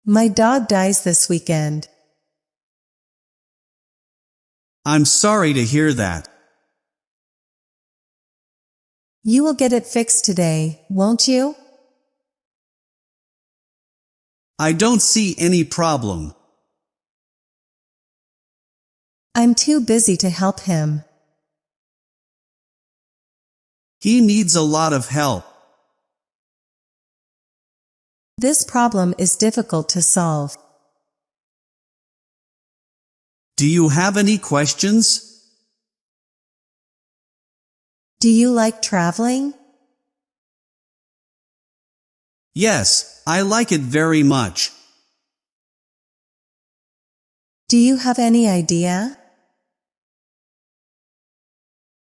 My dog dies this weekend. I'm sorry to hear that. You will get it fixed today, won't you? I don't see any problem. I'm too busy to help him. He needs a lot of help. This problem is difficult to solve. Do you have any questions? Do you like traveling? Yes, I like it very much. Do you have any idea?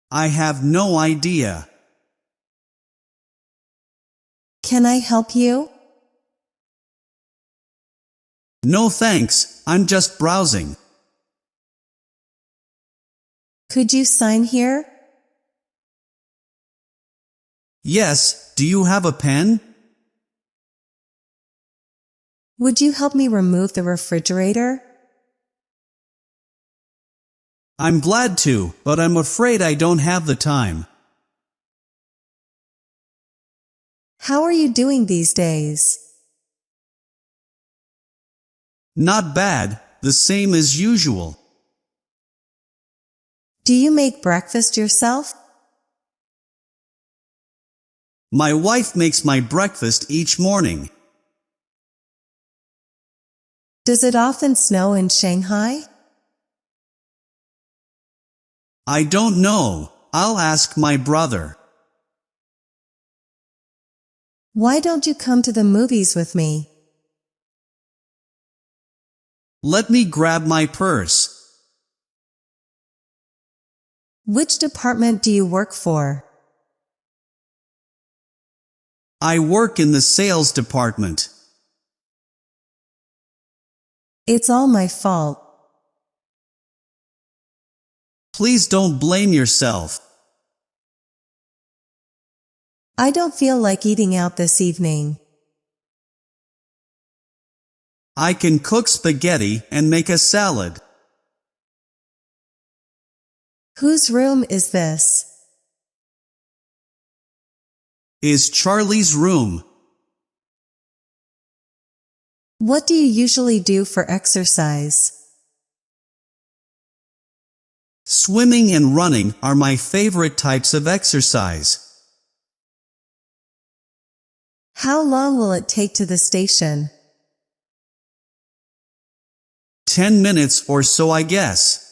I have no idea. Can I help you? No thanks, I'm just browsing. Could you sign here? Yes, do you have a pen? Would you help me remove the refrigerator? I'm glad to, but I'm afraid I don't have the time. How are you doing these days? Not bad, the same as usual. Do you make breakfast yourself? My wife makes my breakfast each morning. Does it often snow in Shanghai? I don't know, I'll ask my brother. Why don't you come to the movies with me? Let me grab my purse. Which department do you work for? I work in the sales department. It's all my fault. Please don't blame yourself. I don't feel like eating out this evening. I can cook spaghetti and make a salad. Whose room is this? Is Charlie's room. What do you usually do for exercise? Swimming and running are my favorite types of exercise. How long will it take to the station? 10 minutes or so, I guess.